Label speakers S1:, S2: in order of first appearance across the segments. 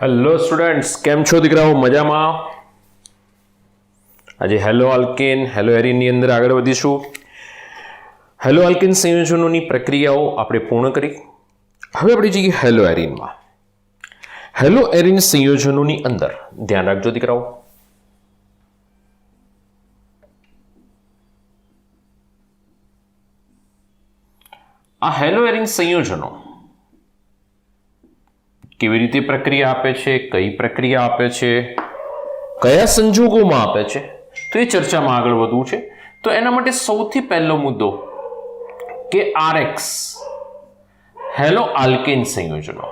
S1: Hello students, કેમ છો દીકરાઓ? મજામાં? આજે હેલો આલ્કેન હેલો એરીનની અંદર આગળ વધીશું. હેલો આલ્કેન સંયોજનોની પ્રક્રિયાઓ આપણે પૂર્ણ કરી. હવે આપણે જઈએ હેલો એરીનમાં. હેલો એરીન સંયોજનોની અંદર ધ્યાન રાખજો દીકરાઓ. આ હેલો એરીન સંયોજનો કેવી રીતે પ્રક્રિયા આપે છે, કઈ પ્રક્રિયા આપે છે, કયા સંજોગોમાં આપે છે, તો એ ચર્ચામાં આગળ વધવું છે. તો એના માટે સૌથી પહેલો મુદ્દો કે આરએક્સ હેલો આલ્કેન સંયોજનો.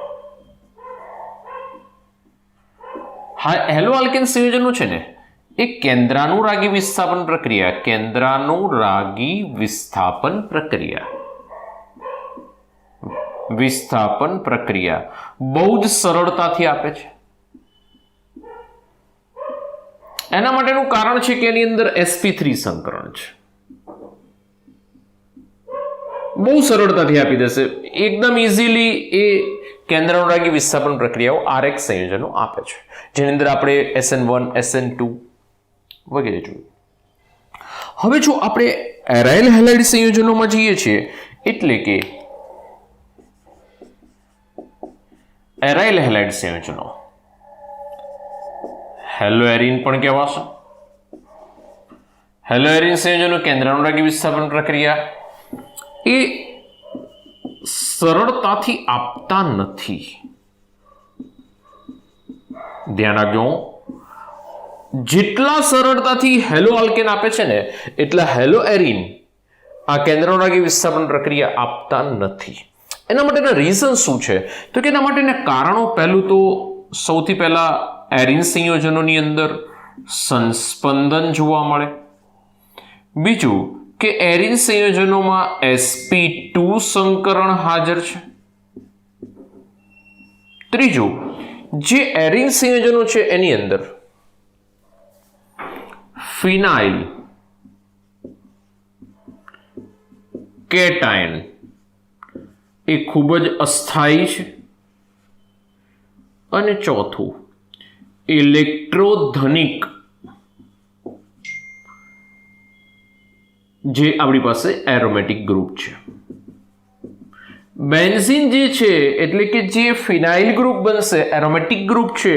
S1: હા, હેલો આલ્કેન સંયોજનો છે ને એ કેન્દ્રાનુરાગી વિસ્થાપન પ્રક્રિયા બહુ જ સરળતાથી આપે છે. એના માટેનું કારણ છે કે એની અંદર sp3 સંકરણ છે. બહુ સરળતાથી આપી દેશે, એકદમ ઇઝીલી એ કેન્દ્રાનુરાગી વિસ્થાપન પ્રક્રિયાઓ આરએક્સ સંયોજનો આપે છે, જેની અંદર આપણે SN1 SN2 વગેરે જોયું. હવે જો આપણે એરાઇલ હેલાઇડ સંયોજનોમાં જઈએ છીએ, એટલે કે એરાઇલ હેલાઇડ સંયોજનો હેલો એરીન પણ કહેવાશે. હેલો એરીન સંયોજનો કેન્દ્રાનુરાગી વિસ્થાપન પ્રક્રિયા એ સરળતાથી આપતા નથી. ધ્યાન રાખજો, જેટલા સરળતાથી હેલો આલ્કેન આપે છે ને એટલા હેલો એરીન આ કેન્દ્રાનુરાગી વિસ્થાપન પ્રક્રિયા આપતા નથી. એના માટેના રીઝન શું છે? તો કે એના માટેના કારણો, પહેલું તો સૌથી પહેલા એરીન સંયોજનોની અંદર સંસ્પંદન જોવા મળે. બીજું કે એરીન સંયોજનોમાં sp2 સંકરણ હાજર છે. ત્રીજું, જે એરીન સંયોજનો છે એની અંદર ફિનાઇલ કેટાયન એ ખૂબ જ અસ્થાયી છે. અને ચોથું, ઇલેક્ટ્રોધનિક જે આપણી પાસે એરોમેટિક ગ્રુપ છે. બેન્ઝીન જે છે એટલે કે જે ફિનાઇલ ગ્રુપ બનશે, એરોમેટિક ગ્રુપ છે,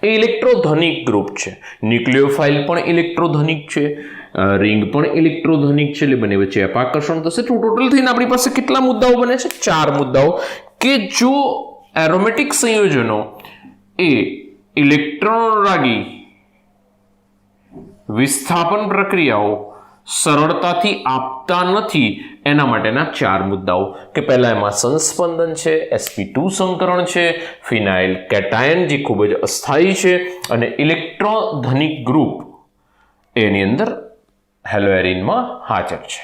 S1: એ ઇલેક્ટ્રોધનિક ગ્રુપ છે. ન્યુક્લિયોફાઇલ પણ ઇલેક્ટ્રોધનિક છે, રિંગ પણ ઇલેક્ટ્રોધનિક છે, એટલે બંને વચ્ચે અપાકર્ષણ થશે. ટોટલ થઈને આપણી પાસે કેટલા મુદ્દાઓ બને છે? 4 મુદ્દાઓ. કે જો એરોમેટિક સંયોજનો એ ઇલેક્ટ્રોનુરાગી વિસ્થાપન પ્રક્રિયાઓ સરળતાથી આપતા નથી, એના માટેના 4 મુદ્દાઓ. કે પહેલા એમાં સંસ્પંદન છે, sp2 સંકરણ છે, ફિનાઇલ કેટાયન જે ખૂબ જ અસ્થાયી છે, અને ઇલેક્ટ્રોધનિક ગ્રુપ એની અંદર હેલો એરીનમાં હાજર છે.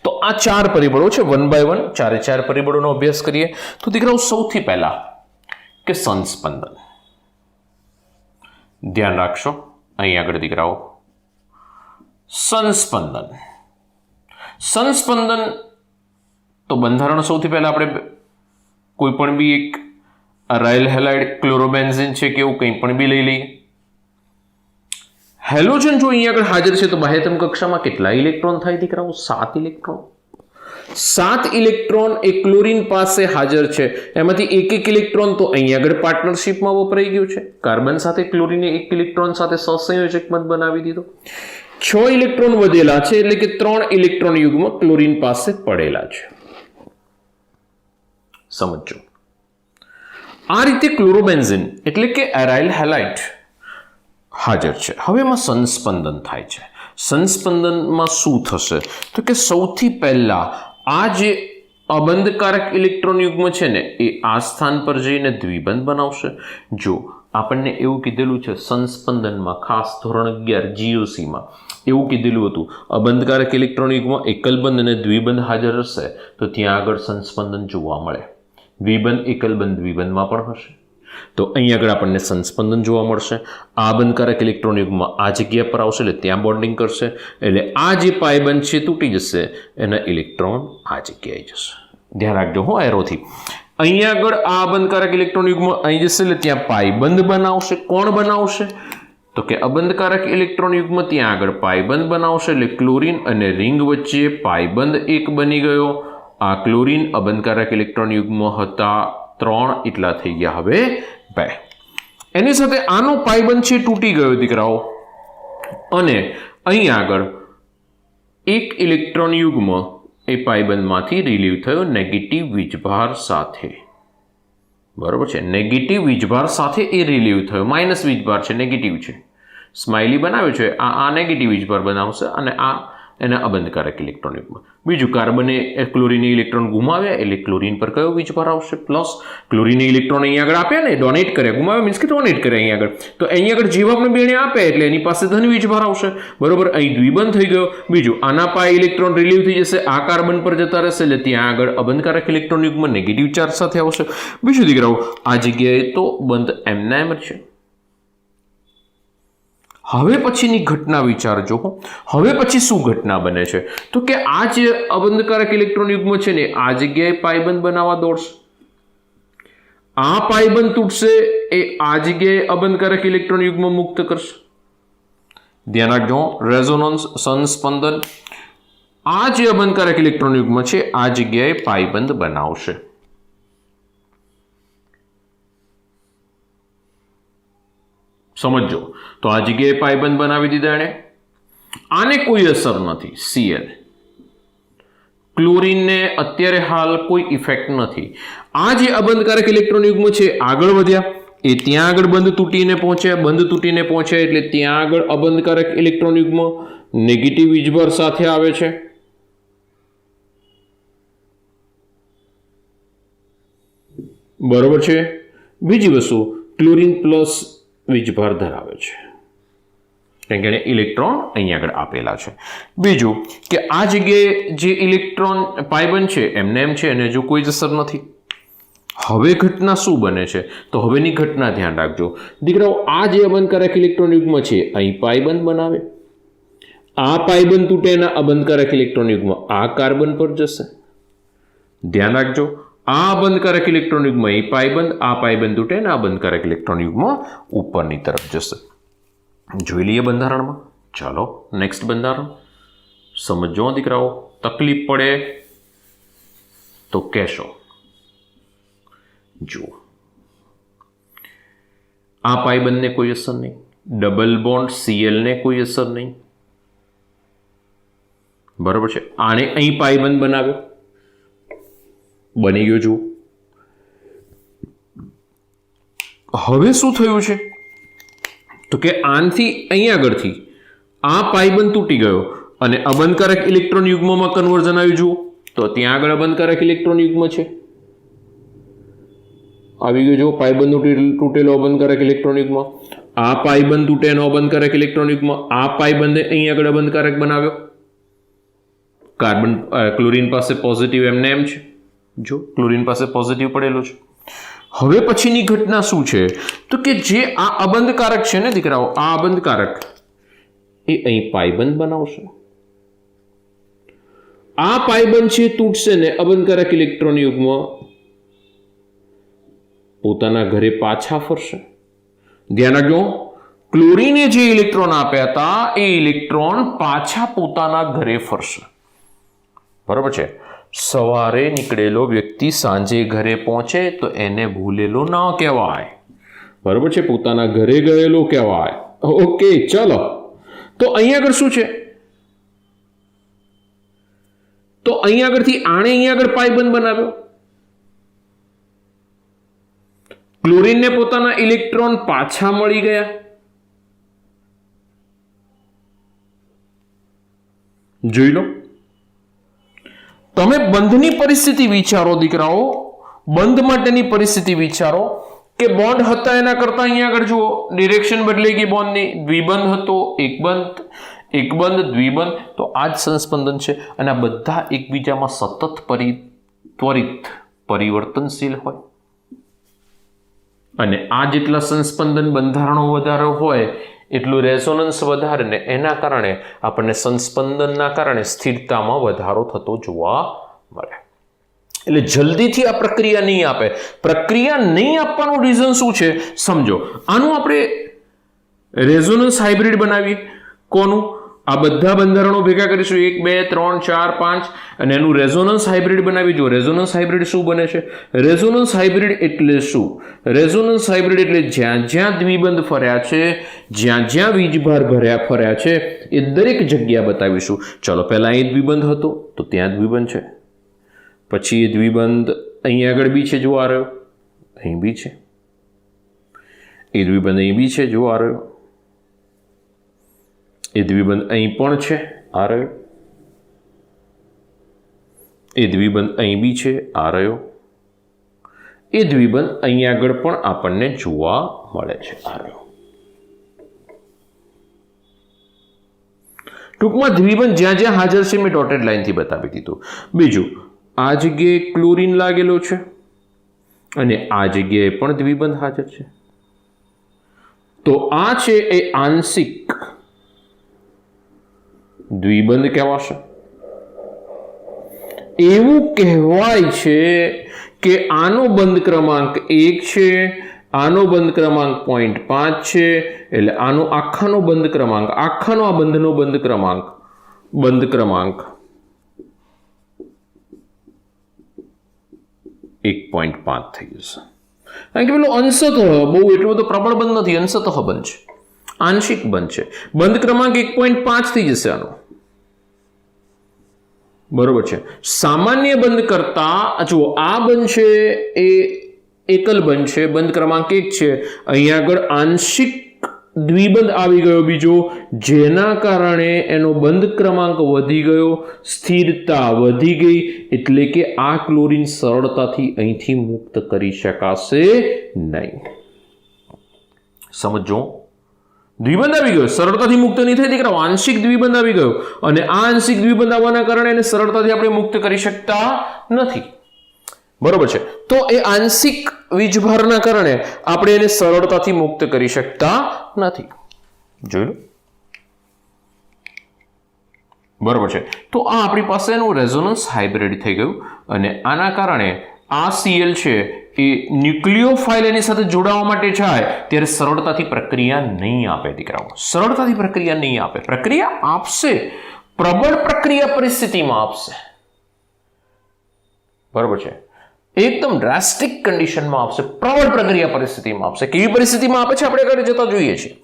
S1: તો આ 4 પરિબળો છે. 1 by 1 4 પરિબળોનો અભ્યાસ કરીએ. તો દીકરાઓ, સૌથી પહેલા કે સંસ્પંદન. ધ્યાન રાખશો અહીં આગળ દીકરાઓ, સંસ્પંદન તો બંધારણ સૌથી પહેલા આપણે કોઈ પણ બી એક એરાઇલ હેલાઇડ ક્લોરોબેન્ઝીન છે કે એવું કંઈ પણ બી લઈ લઈએ. હેલોજન જો અહીંયા આગળ હાજર છે તો બાહ્યતમ કક્ષામાં કેટલા ઇલેક્ટ્રોન થાય દીકરાઓ? 7 ઇલેક્ટ્રોન. 7 ઇલેક્ટ્રોન એ ક્લોરીન પાસે હાજર છે. એમાંથી એક ઇલેક્ટ્રોન તો અહીંયા આગળ પાર્ટનરશિપમાં વપરાઈ ગયું છે. કાર્બન સાથે ક્લોરીને 1 ઇલેક્ટ્રોન સાથે સહસંયોજક બંધ બનાવી દીધો. 6 ઇલેક્ટ્રોન વધેલા છે, એટલે કે 3 ઇલેક્ટ્રોન યુગ્મ ક્લોરીન પાસે પડેલા છે. સમજો, આ રીતે ક્લોરોબેન્ઝીન એટલે કે એરાઇલ હેલાઇડ હાજર છે. હવે એમાં સંસ્પંદન થાય છે. સંસ્પંદનમાં શું થશે? તો કે સૌથી પહેલા આ જે અબંધકારક ઇલેક્ટ્રોન યુગ્મ છે ને એ આ સ્થાન પર જઈને દ્વિબંધ બનાવશે. જો આપણને એવું કીધેલું છે સંસ્પંદનમાં, ખાસ ધોરણ 11 GOCમાં એવું કીધેલું હતું, અબંધકારક ઇલેક્ટ્રોન યુગ્મ એકલબંધ અને દ્વિબંધ હાજર હશે તો ત્યાં આગળ સંસ્પંદન જોવા મળે. દ્વિબંધ એકલબંધ દ્વિબંધમાં પણ હશે. તો અહીં આગળ આપણને સંસ્પંદન જોવા મળશે. આ બંધકારક ઇલેક્ટ્રોન યુગ્મ આ જગ્યા પર આવશે એટલે ત્યાં બોન્ડિંગ કરશે, એટલે આ જે પાઈ બંધ છે તૂટી જશે, એના ઇલેક્ટ્રોન આ જગ્યાએ જશે. ધ્યાન રાખજો હો એરોથી. અહીંયા આગળ આ અબંધકારક ઇલેક્ટ્રોન યુગ્મ અહીં જશે એટલે ત્યાં પાયબંધ બનાવશે. કોણ બનાવશે? તો કે અબંધકારક ઇલેક્ટ્રોન યુગ્મ ત્યાં આગળ પાયબંધ બનાવશે એટલે ક્લોરીન અને રિંગ વચ્ચે પાયબંધ એક બની ગયો. આ ક્લોરીન અબંધકારક ઇલેક્ટ્રોન યુગ્મ હતા 3, એટલા થઈ ગયા હવે 2. એની સાથે આનો પાયબંધ છે તૂટી ગયો દીકરાઓ, અને અહીં આગળ એક ઇલેક્ટ્રોન યુગ્મ એ પાયબંધમાંથી રિલીવ થયો નેગેટિવ વીજભાર સાથે. બરોબર છે, નેગેટિવ વીજભાર સાથે એ રિલીવ થયો. માઇનસ વીજભાર છે, નેગેટિવ છે. સ્માઇલી બનાવ્યો છે, આ નેગેટિવ વીજભાર બનાવશે અને આ એના અબંધકારક ઇલેક્ટ્રોન યુગ્મ. બીજું, કાર્બને ક્લોરીન ઇલેક્ટ્રોન ગુમાવ્યા એટલે ક્લોરીન પર કયો વીજભાર આવશે? પ્લસ. ક્લોરીન ઇલેક્ટ્રોન અહીં આગળ આપ્યા ને, ડોનેટ કર્યા, ગુમાવ્યા મીન્સ કે ડોનેટ કર્યા અહીં આગળ, તો અહીં આગળ જેવા આપણે બેને આપ્યા એટલે એની પાસે ધન વીજભાર આવશે. બરોબર, અહીં દ્વિબંધ થઈ ગયો. બીજું, આના પાય ઇલેક્ટ્રોન રિલીવ થઈ જશે, આ કાર્બન પર જતા રહેશે એટલે ત્યાં આગળ અબંધકારક ઇલેક્ટ્રોન યુગ્મ નેગેટિવ ચાર્જ સાથે આવશે. બીજું દીકરાઓ, આ જગ્યાએ તો બંધ એમના એમ જ છે. હવે પછીની ઘટના વિચારજો. હવે પછી શું ઘટના બને છે? તો કે આ જે અબંધકારક ઇલેક્ટ્રોન યુગ્મ છે ને, આ જગ્યાએ પાયબંધ બનાવવા દોડશે. આ પાયબંધ તૂટશે એ આ જગ્યાએ અબંધકારક ઇલેક્ટ્રોન યુગ્મ મુક્ત કરશે. ધ્યાન રાખજો, રેઝોનન્સ સંસ્પંદન. આ જે અબંધકારક ઇલેક્ટ્રોન યુગ્મ છે આ જગ્યાએ પાયબંધ બનાવશે. સમજો, તો આ જગ્યાએ પાયબંધ બનાવી દીધા એણે. આને કોઈ અસર નથી, Cl. ક્લોરીનને અત્યારે હાલ કોઈ ઇફેક્ટ નથી. આ જે અબંધકારક ઇલેક્ટ્રોન યુગ્મ છે આગળ વધ્યા, એ ત્યાં આગળ બંધ તૂટીને પહોંચ્યા એટલે ત્યાં આગળ અબંધકારક ઇલેક્ટ્રોન યુગ્મ નેગેટિવ વીજભાર સાથે આવે છે. બરોબર છે. બીજી વસ્તુ, ક્લોરીન પ્લસ વીજભાર ધરાવે છે, કારણ કે એને ઇલેક્ટ્રોન અહીં આગળ આપેલા છે. બીજું કે આ જગ્યાએ જે ઇલેક્ટ્રોન પાયબંધ છે એમને એમ છે અને જો કોઈ જ અસર નથી. હવે ઘટના શું બને છે? તો હવેની ઘટના ધ્યાન રાખજો દીકરાઓ. આ જે અબંધકારક ઇલેક્ટ્રોન યુગ્મ છે અહીં પાયબંધ બનાવે, આ પાયબંધ તૂટે એના અબંધકારક ઇલેક્ટ્રોન યુગ્મ આ કાર્બન પર જશે. ધ્યાન રાખજો, આ અબંધકારક ઇલેક્ટ્રોન યુગ્મ અહીં પાયબંધ, આ પાયબંધ તૂટે અને અબંધકારક ઇલેક્ટ્રોન યુગ્મ ઉપરની તરફ જશે. જોઈ લઈએ બંધારણમાં. ચાલો નેક્સ્ટ બંધારણ સમજો દીકરાઓ. તકલીફ પડે તો કહેશો. જુઓ, આ પાયબંધને કોઈ અસર નહીં, ડબલ બોન્ડ Cl ને કોઈ અસર નહીં. બરોબર છે. આને અહીં પાયબંધ બનાવ્યો, બની ગયો. જુઓ હવે શું થયું છે? તો કે આનથી અહીં આગળથી આ પાયબંધ તૂટી ગયો અને અબંધકારક ઇલેક્ટ્રોન યુગ્મમાં કન્વર્ઝન આવ્યું. જુઓ તો ત્યાં આગળ અબંધકારક ઇલેક્ટ્રોન યુગ્મ છે, આવી ગયો. જો પાયબંધ તૂટેલો અબંધકારક ઇલેક્ટ્રોન યુગ્મ, આ પાયબંધ તૂટેલો અબંધકારક ઇલેક્ટ્રોન યુગ્મ, આ પાયબંધે અહીં આગળ અબંધકારક બનાવ્યો. કાર્બન ક્લોરીન પાસે પોઝિટિવ એમને એમ છે. જો ક્લોરીન પાસે પોઝિટિવ પડેલું છે. હવે પછીની ઘટના શું છે? તો કે જે આ અબંધકારક છે ને દીકરાઓ, આ અબંધકારક એ અહીં પાયબંધ બનાવશે. આ પાયબંધ છે તૂટશે ને અબંધકારક ઇલેક્ટ્રોન યુગ્મ પોતાના ઘરે પાછા ફરશે. ધ્યાન રાખજો, ક્લોરીને જે ઇલેક્ટ્રોન આપ્યા હતા એ ઇલેક્ટ્રોન પાછા પોતાના ઘરે ફરશે. બરોબર છે. સવારે નીકળેલો વ્યક્તિ સાંજે ઘરે પહોંચે તો એને ભૂલેલો ન કહેવાય. બરોબર છે, પોતાના ઘરે ગયેલો કહેવાય. ઓકે, ચલો. તો અહીં આગળ શું છે? તો અહીં આગળથી આણે અહીં આગળ પાયબંધ બનાવ્યો. ક્લોરીનને પોતાના ઇલેક્ટ્રોન પાછા મળી ગયા. જોઈ લો. તમે બંધની પરિસ્થિતિ વિચારો દીકરાઓ, બંધ માટેની પરિસ્થિતિ વિચારો કે બોન્ડ હતા એના કરતા અહીંયા આગળ જુઓ ડિરેક્શન બદલાઈ ગઈ બોન્ડની. દ્વિબંધ હતો, એકબંધ, દ્વિબંધ. તો આ જ સંસ્પંદન છે અને આ બધા એકબીજામાં સતત ત્વરિત પરિવર્તનશીલ હોય. અને આ જેટલા સંસ્પંદન બંધારણો વધારે હોય એટલું રેઝોનન્સ વધારે ને એના કારણે આપણને સંસ્પંદનના કારણે સ્થિરતામાં વધારો થતો જોવા મળે. એટલે જલ્દીથી આ પ્રક્રિયા નહીં આપે. પ્રક્રિયા નહીં આપવાનું રીઝન શું છે સમજો. આનું આપણે રેઝોનન્સ હાઇબ્રિડ બનાવીએ. કોનું? આ બધા બંધારણો ભેગા કરીશું 1 2 3 4 5 અને એનું રેઝોનન્સ હાઇબ્રિડ બનાવી. જો રેઝોનન્સ હાઇબ્રિડ શું બને છે? રેઝોનન્સ હાઇબ્રિડ એટલે શું? રેઝોનન્સ હાઇબ્રિડ એટલે જ્યાં જ્યાં દ્વિબંધ ફર્યા છે, જ્યાં જ્યાં વીજભાર ફર્યા છે એ દરેક જગ્યા બતાવીશું. ચલો પહેલા અહીં દ્વિબંધ હતો તો ત્યાં દ્વિબંધ છે. પછી એ દ્વિબંધ અહીં આગળ બી છે, જો આ રહ્યો, અહીં બી છે. એ દ્વિબંધ અહીં બી છે, જો આ રહ્યો. એ દ્વિબંધ અહીં પણ છે, આ રહ્યો. એ દ્વિબંધ અહીં બી છે, આ રહ્યો. એ દ્વિબંધ અહીં આગળ પણ આપણને જોવા મળે છે, આ રહ્યો. ટૂંકમાં દ્વિબંધ જ્યાં જ્યાં હાજર છે મેં ડોટેડ લાઈનથી બતાવી દીધું. બીજું, આ જગ્યાએ ક્લોરીન લાગેલો છે અને આ જગ્યાએ પણ દ્વિબંધ હાજર છે. તો આ છે એ આંશિક દ્વિબંધ કહેવાશે. એવું કહેવાય છે કે આનો બંધ ક્રમાંક 1 છે, આનો બંધ ક્રમાંક 0.5 છે, એટલે આનો આખાનો બંધ ક્રમાંક, આખાનો આ બંધનો બંધ ક્રમાંક 1.5 થઈ જશે. કારણ કે પેલો અંશતઃ બહુ એટલો બધો પ્રબળ બંધ નથી, અંશતઃ બંધ છે, આંશિક બંધ છે. બંધ ક્રમાંક 1.5 થઈ જશે આનો. બરોબર છે. સામાન્ય બંધ કરતા જુઓ આ બંધ છે એ એકલ બંધ છે, બંધ ક્રમાંક 1 છે. અહીં આગળ આંશિક દ્વિબંધ આવી ગયો બીજો, જેના કારણે એનો બંધ ક્રમાંક વધી ગયો, સ્થિરતા વધી ગઈ, એટલે કે આ ક્લોરીન સરળતાથી અહીંથી મુક્ત કરી શકાશે નહીં. સમજો, દ્વિબંધ આવી ગયો, સરળતાથી મુક્ત નહીં થાય દીકરા, આંશિક દ્વિબંધ આવી ગયો અને આ આંશિક દ્વિબંધ આવવાના કારણે એને સરળતાથી આપણે મુક્ત કરી શકતા નથી. બરોબર છે. તો એ આંશિક વીજભારના કારણે આપણે એને સરળતાથી મુક્ત કરી શકતા નથી. જોઈ લો. બરોબર છે. તો આ આપણી પાસે એનું રેઝોનન્સ હાઇબ્રિડ થઈ ગયું અને આના કારણે આ Cl છે એ ન્યુક્લિયોફાઇલ એની સાથે જોડાવા માટે જાય ત્યારે સરળતાથી પ્રક્રિયા નહીં આપે દીકરાઓ, સરળતાથી પ્રક્રિયા નહીં આપે. પ્રક્રિયા આપશે, પ્રબળ પ્રક્રિયા પરિસ્થિતિમાં આપશે. બરોબર છે. એકદમ ડ્રાસ્ટિક કન્ડિશનમાં આપશે, પ્રબળ પ્રક્રિયા પરિસ્થિતિમાં આપશે. કેવી પરિસ્થિતિમાં આપે છે આપણે આગળ જતા જોઈએ છીએ.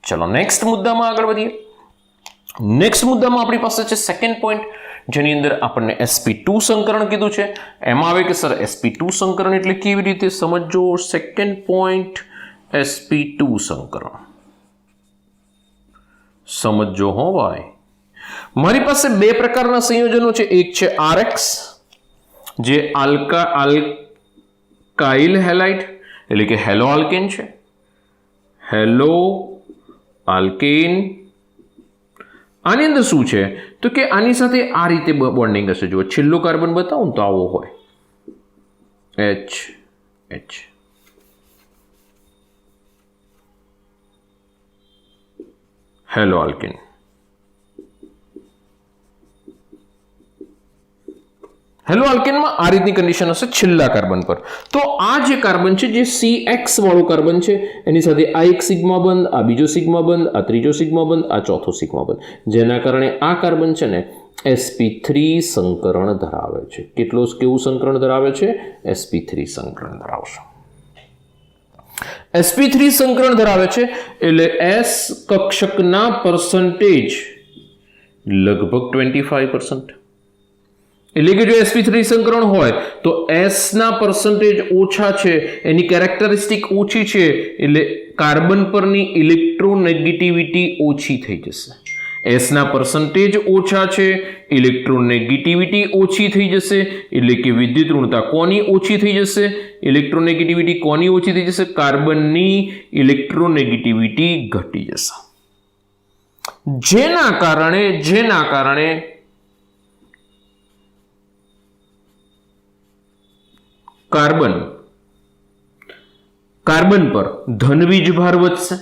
S1: ચલો નેક્સ્ટ મુદ્દામાં આગળ વધીએ. નેક્સ્ટ મુદ્દામાં આપણી પાસે છે સેકન્ડ પોઈન્ટ, જેની અંદર આપણને sp2 સંકરણ કીધું છે. એમાં આવે કે સર sp2 સંકરણ એટલે કેવી રીતે સમજો. સેકન્ડ પોઈન્ટ sp2 સંકરણ સમજો હો ભાઈ. મારી પાસે બે પ્રકારના સંયોજનો છે. એક છે RX જે આલ્કાઇલ હેલાઇડ એટલે કે હેલો આલ્કેન છે, હેલો આલ્કેન. આની અંદર શું છે તો કે આની સાથે આ રીતે બોન્ડિંગ હશે. જો છેલ્લો કાર્બન બતાવું તો આવો હોય, H હેલો આલ્કેન. હેલો આલ્કેનમાં આ રીતની કન્ડિશન હશે છેલ્લા કાર્બન પર. તો આ જે કાર્બન છે જે CX વાળો કાર્બન છે એની સાથે આ એક સિગ્મા બંધ, આ બીજો સિગ્મા બંધ, આ ત્રીજો સિગ્મા બંધ, આ ચોથો સિગ્મા બંધ, જેના કારણે આ કાર્બન છે ને sp3 સંકરણ ધરાવે છે. કેવું સંકરણ ધરાવે છે? sp3 સંકરણ ધરાવશે. sp3 સંકરણ ધરાવે છે એટલે S કક્ષકના પર્સન્ટેજ લગભગ 25%. એટલે કે જો sp3 સંકરણ હોય તો S ના પર્સન્ટેજ ઓછા છે, એની કેરેક્ટરિસ્ટિક ઓછી છે, એટલે કાર્બન પરની ઇલેક્ટ્રોનેગેટિવિટી ઓછી થઈ જશે. S ના પર્સન્ટેજ ઓછા છે, ઇલેક્ટ્રોનેગેટિવિટી ઓછી થઈ જશે, એટલે કે વિદ્યુત ઋણતા કોની ઓછી થઈ જશે? ઇલેક્ટ્રોનેગેટિવિટી કોની ઓછી થઈ જશે? કાર્બનની ઇલેક્ટ્રોનેગેટિવિટી ઘટી જશે. જેના કારણે કાર્બન પર ધન વીજભાર વધશે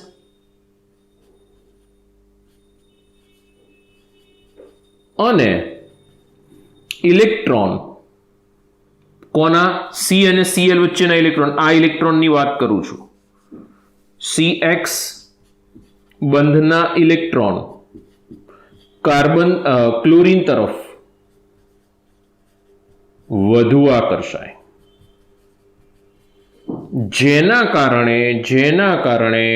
S1: અને ઇલેક્ટ્રોન કોના સી અને સીએલ વચ્ચેના ઇલેક્ટ્રોન, આ ઇલેક્ટ્રોનની વાત કરું છું. CX બંધના ઇલેક્ટ્રોન ક્લોરીન તરફ વધુ આકર્ષાય, જેના કારણે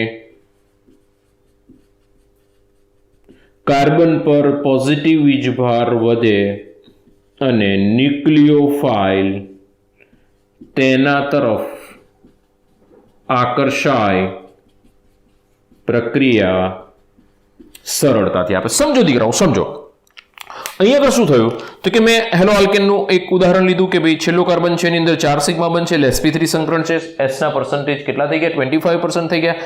S1: કાર્બન પર પોઝિટિવ વીજભાર વધે અને ન્યુક્લિયોફાઇલ તેના તરફ આકર્ષાય, પ્રક્રિયા સરળતાથી આપે. સમજો દીકરાઓ, સમજો. અહીંયા આગળ શું થયું તો કે મેં હેલો આલ્કેનનું એક ઉદાહરણ લીધું કે ભાઈ છેલ્લો કાર્બન છે એની અંદર 4 સિગ્મા બનશે, એટલે sp3 સંકરણ છે, s ના પર્સન્ટેજ કેટલા થઈ ગયા? 25% થઈ ગયા.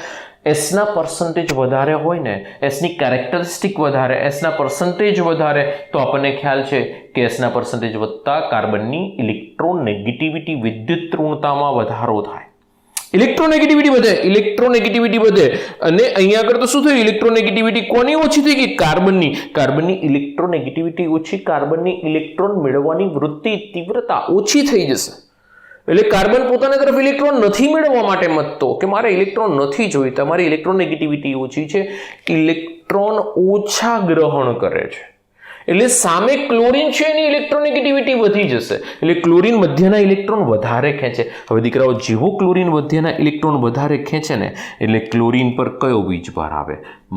S1: s ના પર્સન્ટેજ વધારે હોય ને, s ની કેરેક્ટરિસ્ટિક વધારે, s ના પર્સન્ટેજ વધારે, તો આપણને ખ્યાલ છે કે s ના પર્સન્ટેજ વધતા કાર્બનની ઇલેક્ટ્રોનેગેટિવિટી વિદ્યુત ઋણતામાં વધારો થાય. ઇલેક્ટ્રોનેગેટિવિટી વધે અને અહીંયા આગળ તો શું થયું? ઇલેક્ટ્રોનેગેટિવિટી કોની ઓછી થઈ ગઈ? કાર્બનની ઇલેક્ટ્રોનેગેટિવિટી ઓછી, કાર્બનની ઇલેક્ટ્રોન મેળવવાની વૃત્તિ તીવ્રતા ઓછી થઈ જશે. એટલે કાર્બન પોતાના તરફ ઇલેક્ટ્રોન નથી મેળવવા માટે મતતો કે મારે ઇલેક્ટ્રોન નથી જોઈતા, મારી ઇલેક્ટ્રોનેગેટિવિટી ઓછી છે, ઇલેક્ટ્રોન ઓછા ગ્રહણ કરે છે. એટલે સામે ક્લોરીન છે એની ઇલેક્ટ્રોનેગેટિવિટી વધી જશે, એટલે ક્લોરીન મધ્યના ઇલેક્ટ્રોન વધારે ખેંચે. હવે દીકરાઓ, જેવો ક્લોરીન મધ્યના ઇલેક્ટ્રોન વધારે ખેંચે ને એટલે ક્લોરીન પર કયો વીજભાર આવે?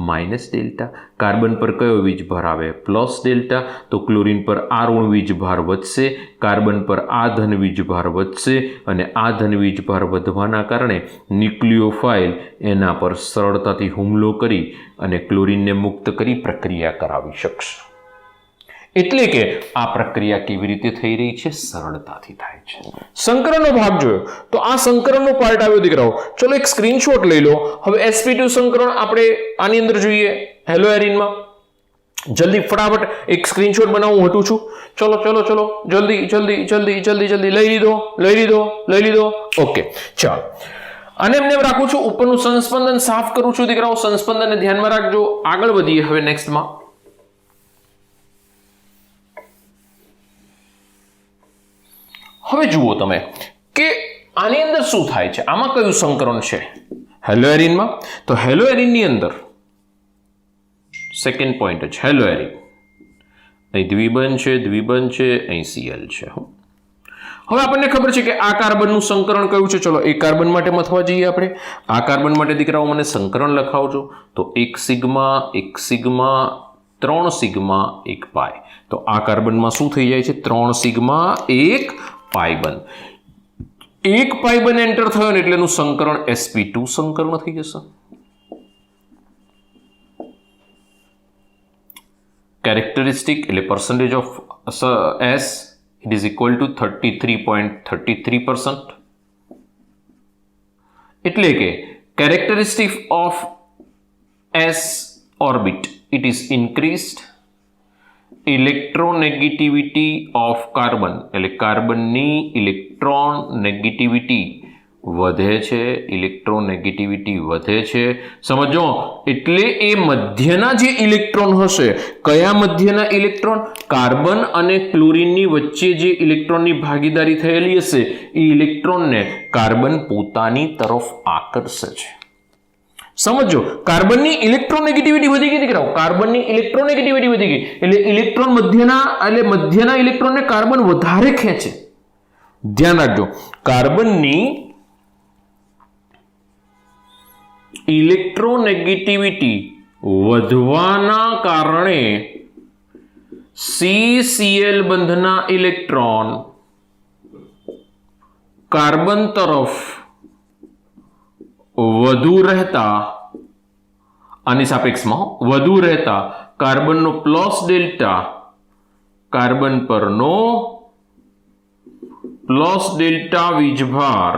S1: Minus delta. કાર્બન પર કયો વીજભાર આવે? Plus delta. તો ક્લોરીન પર આ ઋણ વીજભાર વધશે, કાર્બન પર આ ધન વીજભાર વધશે અને આ ધન વીજભાર વધવાના કારણે ન્યુક્લિયોફાઇલ એના પર સરળતાથી હુમલો કરી અને ક્લોરીનને મુક્ત કરી પ્રક્રિયા કરાવી શકશે. એટલે કે આ પ્રક્રિયા કેવી રીતે થઈ રહી છે? સરળતાથી થાય છે. સંકરણનો ભાગ જોયો તો આ સંકરણનો પાર્ટ આવ્યો દીકરાઓ. ચલો એક સ્ક્રીનશોટ લઈ લો. હવે sp2 સંકરણ આપણે આની અંદર જોઈએ હેલો એરિનમાં. જલ્દી ફટાફટ એક સ્ક્રીનશોટ બનાવું, હું હટું છું. ચલો જલ્દી લઈ લીધો. ઓકે, ચાલો. અને એમને રાખું છું, ઉપરનું સંસ્પંદન સાફ કરું છું દીકરાઓ. સંસ્પંદનને ધ્યાનમાં રાખજો. આગળ વધીએ હવે નેક્સ્ટમાં. હવે જુઓ તમે કે આની અંદર શું થાય છે. આમાં કયું સંકરણ છે? હેલો એરિનમાં. તો હેલો એરિનની અંદર સેકન્ડ પોઈન્ટ છે હેલો એરિન. અહીં દ્વિબંધ છે, અહીં Cl છે. હવે આપણને ખબર છે કે આ કાર્બનનું સંકરણ કયું છે. ચલો એક કાર્બન માટે મથવા જઈએ આપણે. આ કાર્બન માટે દીકરાઓ મને સંકરણ લખાવજો. તો 1 સિગ્મા 3 સિગ્મા 1 પાઈ. તો આ કાર્બનમાં શું થઈ જાય છે? 3 સિગ્મા 1 પાઈ બન. 1 પાઈ બન એન્ટર થયો ને એટલે એનું સંકરણ sp2 સંકરણ થઈ જશે. કેરેક્ટરિસ્ટિક એટલે percentage of s it is equal to 33.33%. એટલે કે characteristic of s orbit it is increased. Electronegativity of carbon એટલે કાર્બનની ઇલેક્ટ્રોન નેગેટિવિટી વધે છે. સમજો, એટલે એ મધ્યના જે ઇલેક્ટ્રોન હશે, કયા મધ્યના ઇલેક્ટ્રોન? કાર્બન અને ક્લોરીનની વચ્ચે જે ઇલેક્ટ્રોનની ભાગીદારી થયેલી હશે એ ઇલેક્ટ્રોનને કાર્બન પોતાની તરફ આકર્ષે છે. સમજો, કાર્બનની ઇલેક્ટ્રોનેગેટિવિટી વધી ગઈ દીકરાઓ. કાર્બનની ઇલેક્ટ્રોનેગેટિવિટી વધી ગઈ એટલે ઇલેક્ટ્રોન મધ્યના ઇલેક્ટ્રોનને કાર્બન વધારે ખેંચે. ધ્યાન રાખજો, કાર્બનની ઇલેક્ટ્રોનેગેટિવિટી વધવાના કારણે CCl બંધના ઇલેક્ટ્રોન કાર્બન તરફ વધુ રહેતા, આની સાપેક્ષમાં વધુ રહેતા કાર્બનનો પ્લસ ડેલ્ટા, કાર્બન પરનો પ્લસ ડેલ્ટા વીજભાર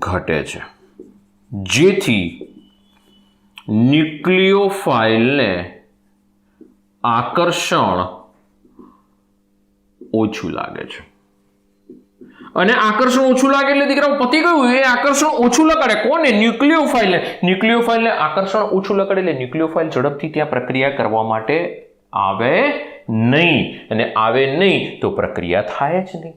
S1: ઘટે છે, જેથી ન્યુક્લિયોફાઇલને આકર્ષણ ઓછું લાગે છે. અને આકર્ષણ ઓછું લાગે એટલે દીકરાઓ પતી ગયું. એ આકર્ષણ ઓછું લગાડે કોને? ન્યુક્લિયોફાઇલને આકર્ષણ ઓછું લગાડે એટલે ન્યુક્લિયોફાઇલ ઝડપથી ત્યાં પ્રક્રિયા કરવા માટે આવે નહીં, અને આવે નહીં તો પ્રક્રિયા થાય જ નહીં.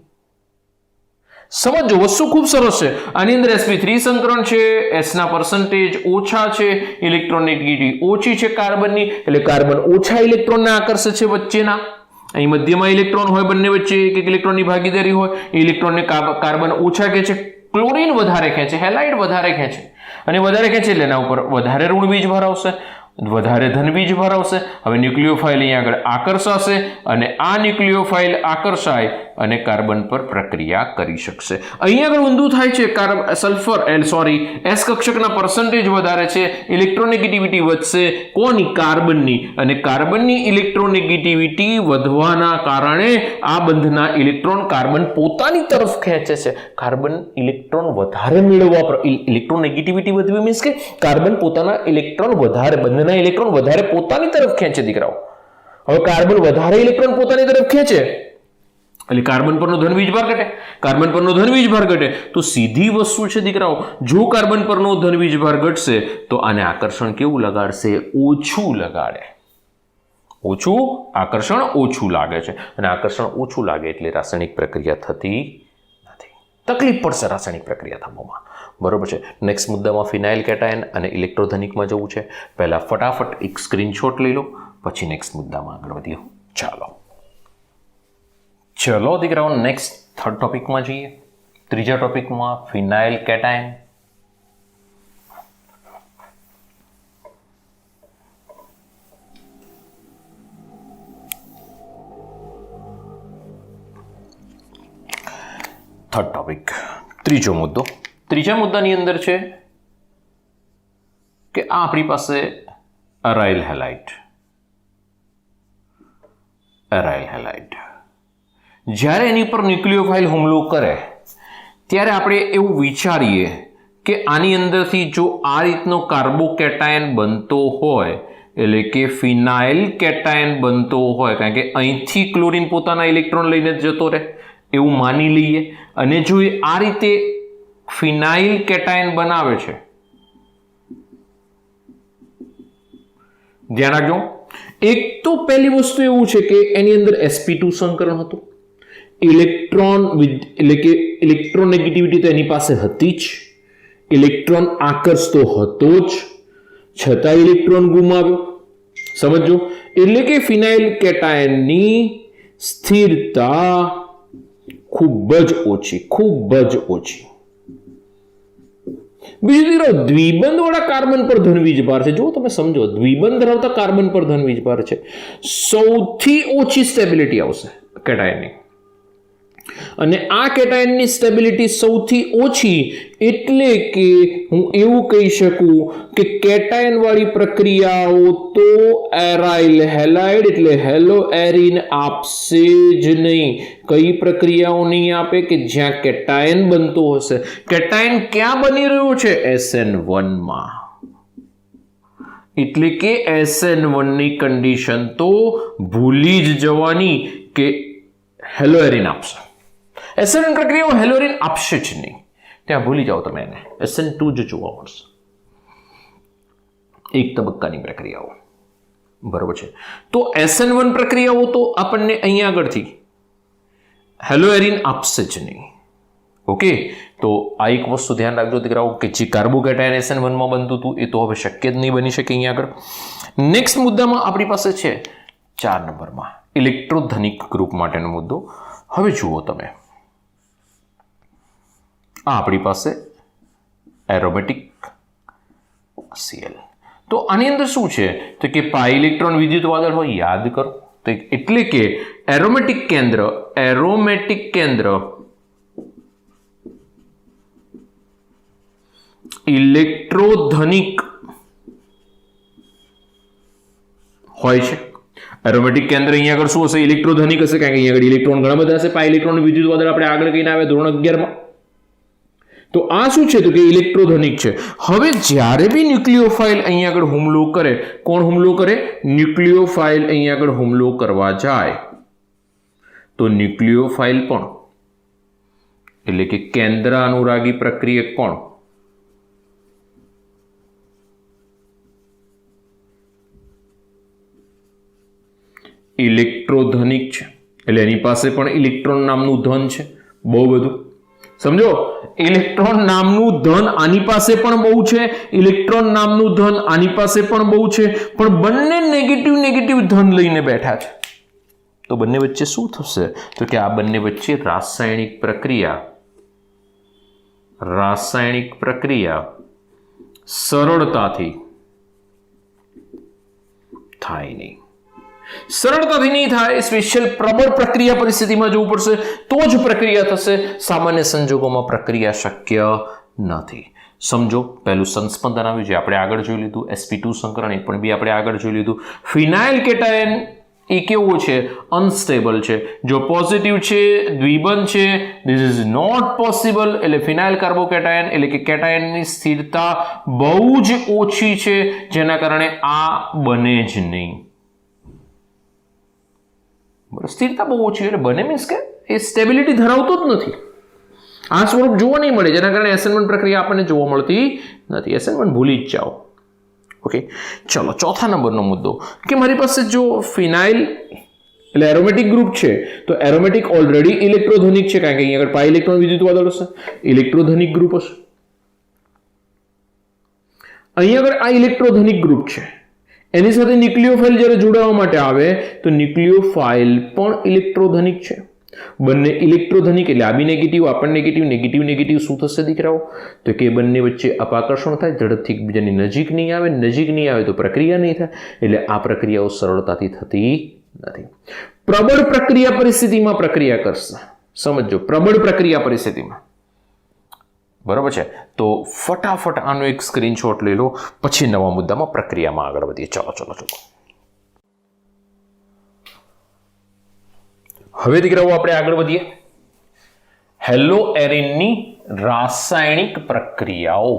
S1: સમજો વસ્તુ ખૂબ સરસ છે. આની અંદર sp3 સંકરણ છે, s ના પરસેન્ટેજ ઓછા છે, ઇલેક્ટ્રોનેગેટિવિટી ઓછી છે કાર્બનની, એટલે કાર્બન ઓછા ઇલેક્ટ્રોનને આકર્ષે છે વચ્ચેના. અહીં મધ્યમાં ઇલેક્ટ્રોન હોય, બંને વચ્ચે એક એક ઇલેક્ટ્રોનની ભાગીદારી હોય, ઇલેક્ટ્રોનને કાર્બન ઓછા ખેંચે, ક્લોરીન વધારે ખેંચે, હેલાઇડ વધારે ખેંચે, અને વધારે ખેંચે એટલે એના ઉપર વધારે ઋણ બીજભાર આવશે, વધારે ધન બીજભાર આવશે. હવે ન્યુક્લિયોફાઇલ અહીંયા આગળ આકર્ષાશે અને આ ન્યુક્લિયોફાઇલ આકર્ષાય અને કાર્બન પર પ્રક્રિયા કરી શકશે. અહીંયા આગળ ઊંધું થાય છે, સલ્ફર એસ કક્ષકના પરસેન્ટેજ વધારે છે, ઇલેક્ટ્રોનેગેટિવિટી વધશે કોની? કાર્બનની. અને કાર્બનની ઇલેક્ટ્રોનેગેટિવિટી વધવાના કારણે આ બંધના ઇલેક્ટ્રોન કાર્બન પોતાની તરફ ખેંચે છે. કાર્બન ઇલેક્ટ્રોન વધારે મેળવવા પર ઇલેક્ટ્રોનેગેટિવિટી વધવી મીન્સ કે કાર્બન પોતાના ઇલેક્ટ્રોન વધારે, બંધના ઇલેક્ટ્રોન વધારે પોતાની તરફ ખેંચે દીકરાઓ. હવે કાર્બન વધારે ઇલેક્ટ્રોન પોતાની તરફ ખેંચે એટલે કાર્બન પરનો ધન વીજભાર ઘટે. કાર્બન પરનો ધન વીજભાર ઘટે તો સીધી વસ્તુ છે દીકરાઓ, જો કાર્બન પરનો ધન વીજભાર ઘટશે તો આને આકર્ષણ કેવું લગાડશે? ઓછું લગાડે. ઓછું આકર્ષણ ઓછું લાગે છે, અને આકર્ષણ ઓછું લાગે એટલે રાસાયણિક પ્રક્રિયા થતી નથી. તકલીફ પડશે રાસાયણિક પ્રક્રિયા થવામાં. બરોબર છે. નેક્સ્ટ મુદ્દામાં ફિનાઇલ કેટાયન અને ઇલેક્ટ્રોધનિકમાં જવું છે. પહેલા ફટાફટ એક સ્ક્રીનશોટ લઈ લો, પછી નેક્સ્ટ મુદ્દામાં આગળ વધીએ. ચલો દીકરાઓ નેક્સ્ટ થર્ડ ટોપિકમાં જઈએ. ત્રીજા ટોપિકમાં ફિનાઇલ કેટાયન. થર્ડ ટોપિક, ત્રીજો મુદ્દો. ત્રીજા મુદ્દાની અંદર છે કે આ આપણી પાસે અરાઇલ હેલાઇડ. અરાઇલ હેલાઇડ જ્યારે એની પર ન્યુક્લિયોફાઇલ હુમલો કરે ત્યારે આપણે એવું વિચારીએ કે આની અંદરથી જો આ રીતનો કાર્બોકેટાયન બનતો હોય, એટલે કે ફિનાઇલ કેટાયન બનતો હોય, કારણ કે અહીંથી ક્લોરીન પોતાના ઇલેક્ટ્રોન લઈને જતો રહે એવું માની લઈએ, અને જો એ આ રીતે ફિનાઇલ કેટાયન બનાવે છે, ધ્યાન રાખજો. એક તો પહેલી વસ્તુ એવું છે કે એની અંદર sp2 સંકરણ હતું, ઇલેક્ટ્રોન એટલે કે ઇલેક્ટ્રોનેગેટિવિટી તો એની પાસે હતી જ, ઇલેક્ટ્રોન આકર્ષતો હતો જ, છતાં ઇલેક્ટ્રોન ગુમાવ્યો. સમજો, એટલે કે ફિનાઇલ કેટાયનની સ્થિરતા ખૂબ જ ઓછી, ખૂબ જ ઓછી. બીજું દીકરો દ્વિબંધ વાળા કાર્બન પર ધન વીજભાર છે. જો તમે સમજો, દ્વિબંધ ધરાવતા કાર્બન પર ધન વીજભાર છે, સૌથી ઓછી સ્ટેબિલિટી આવશે કેટાયનની. અને આ કેટાયનની સ્ટેબિલિટી સૌથી ઓછી એટલે કે હું એવું કહી શકું કે કેટાયન વાળી પ્રક્રિયાઓ તો એરાઇલ હેલાઇડ એટલે હેલો એરિન આપશે જ નહીં. કઈ પ્રક્રિયાઓ નહીં આપે? કે જ્યાં કેટાયન બનતો હશે. કેટાયન ક્યાં બની રહ્યું છે? SN1 માં. એટલે કે SN1 ની કન્ડિશન તો ભૂલી જ જવાની કે હેલો એરિન આપશે. SN1 પ્રક્રિયાઓ હેલોરીન આપશે જ નહીં, ત્યાં ભૂલી જાઓ તમે એને. SN2 જ જોવા મળશે. એક તબક્કાની પ્રક્રિયાઓ. બરોબર છે. તો SN1 પ્રક્રિયાઓ તો આપણને અહીંયા આગળથી હેલો એરિન આપશે જ નહીં. ઓકે, તો આ એક વસ્તુ ધ્યાન રાખજો દીકરાઓ કે જે કાર્બોકેટાયન SN1 માં બનતું હતું એ તો હવે શક્ય જ નહીં બની શકે અહીંયા આગળ. નેક્સ્ટ મુદ્દામાં આપણી પાસે છે 4 નંબરમાં ઇલેક્ટ્રોધનિક ગ્રુપ માટેનો મુદ્દો. હવે જુઓ તમે, આ આપણી પાસે એરોમેટિક Cl. તો આની અંદર શું છે તો કે પાઈ ઇલેક્ટ્રોન વિદ્યુત વાદળ હોય, યાદ કરો. તો એટલે કે એરોમેટિક કેન્દ્ર ઇલેક્ટ્રોધનિક હોય છે. એરોમેટિક કેન્દ્ર અહીંયા આગળ શું હશે? ઇલેક્ટ્રોધનિક હશે, કારણ કે અહીંયા આગળ ઇલેક્ટ્રોન ઘણા બધા હશે. પાઈ ઇલેક્ટ્રોન વિદ્યુત વાદળ આપણે આગળ કહીને આવે ધોરણ 11 માં. તો આ શું છે તો કે ઇલેક્ટ્રોધનિક છે. હવે જ્યારે બી ન્યુક્લિયોફાઇલ અહીંયા આગળ હુમલો કરે, કોણ હુમલો કરે? ન્યુક્લિયોફાઇલ અહીંયા આગળ હુમલો કરવા જાય તો ન્યુક્લિયોફાઇલ પણ એટલે કે કેન્દ્ર અનુરાગી પ્રક્રિયક કોણ? ઇલેક્ટ્રોધનિક છે. એટલે એની પાસે પણ ઇલેક્ટ્રોન નામનું ધન છે, બહુ બધું. સમજો, ઇલેક્ટ્રોન નામનું ધન આની પાસે પણ બહુ છે, ઇલેક્ટ્રોન નામનું ધન આની પાસે પણ બહુ છે, પણ બંને નેગેટિવ નેગેટિવ ધન લઈને બેઠા છે. તો બંને વચ્ચે શું થશે? તો કે આ બંને વચ્ચે રાસાયણિક પ્રક્રિયા સરળતાથી થાય નહીં. સરળતાથી નહીં થાય, સ્પેશિયલ પ્રબળ પ્રક્રિયા પરિસ્થિતિમાં જવું પડશે તો જ પ્રક્રિયા થશે. સામાન્ય સંજોગોમાં પ્રક્રિયા શક્ય નથી. સમજો, પહેલું સંસ્પંદન આવ્યું જે આપણે આગળ જોઈ લીધું, sp2 સંકરણ એ પણ બી આપણે આગળ જોઈ લીધું. ફિનાઇલ કેટાયન એ કેવું છે? અનસ્ટેબલ છે. જો પોઝિટિવ છે, દ્વિબંધ છે, ધીસ ઇઝ નોટ પોસિબલ. એટલે ફિનાઇલ કાર્બોકેટાયન એટલે કે કેટાયનની સ્થિરતા બહુ જ ઓછી છે, જેના કારણે આ બને જ નહીં. સ્થિરતા બહુ ઓછી એટલે બને મીન્સ કે એ સ્ટેબિલિટી ધરાવતો જ નથી. આ સ્વરૂપ જોવા નહીં મળે, જેના કારણે SN1 પ્રક્રિયા આપણને જોવા મળતી નથી. SN1 ભૂલી જ જાઓ. ઓકે, ચલો ચોથા નંબરનો મુદ્દો કે મારી પાસે જો ફિનાઇલ એટલે એરોમેટિક ગ્રુપ છે, તો એરોમેટિક ઓલરેડી ઇલેક્ટ્રોધનિક છે, કારણ કે અહીં આગળ પાઈ ઇલેક્ટ્રોન વિદ્યુત વાદળ હશે, ઇલેક્ટ્રોધનિક ગ્રુપ હશે. અહીં આગળ આ ઇલેક્ટ્રોધનિક ગ્રુપ છે, એની સાથે ન્યુક્લિયોફાઇલ જ્યારે જોડાવા માટે આવે તો ન્યુક્લિયોફાઇલ પણ ઇલેક્ટ્રોધનિક છે. બંને ઇલેક્ટ્રોધનિક એટલે આ બી નેગેટિવ, આ પણ નેગેટિવ, નેગેટિવ નેગેટિવ શું થશે દીકરાઓ? તો કે બંને વચ્ચે અપાકર્ષણ થાય, ઝડપથી એકબીજાની નજીક નહીં આવે, નજીક નહીં આવે તો પ્રક્રિયા નહીં થાય, એટલે આ પ્રક્રિયાઓ સરળતાથી થતી નથી. પ્રબળ પ્રક્રિયા પરિસ્થિતિમાં પ્રક્રિયા કરશે. સમજો, પ્રબળ પ્રક્રિયા પરિસ્થિતિમાં, બરાબર છે. તો ફટાફટ આનો એક સ્ક્રીનશોટ લઈ લો, પછી નવા મુદ્દામાં પ્રક્રિયામાં આગળ વધીએ. ચલો. હવે દીકરાઓ આપણે આગળ વધીએ. હેલો એરિનની રાસાયણિક પ્રક્રિયાઓ.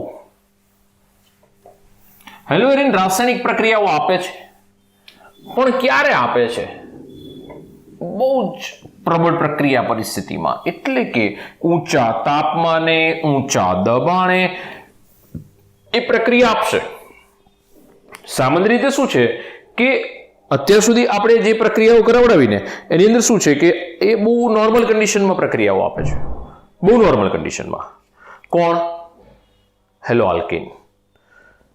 S1: હેલો એરિન રાસાયણિક પ્રક્રિયાઓ આપે છે, પણ ક્યારે આપે છે? બહુ જ પ્રબળ પ્રક્રિયા પરિસ્થિતિમાં, એટલે કે ઊંચા તાપમાને, ઊંચા દબાણે એ પ્રક્રિયા આપશે. સામાન્ય રીતે શું છે કે અત્યાર સુધી આપણે જે પ્રક્રિયાઓ કરાવડાવીને એની અંદર શું છે કે એ બહુ નોર્મલ કન્ડિશનમાં પ્રક્રિયાઓ આપે છે, બહુ નોર્મલ કન્ડિશનમાં. કોણ? હેલો આલ્કેન,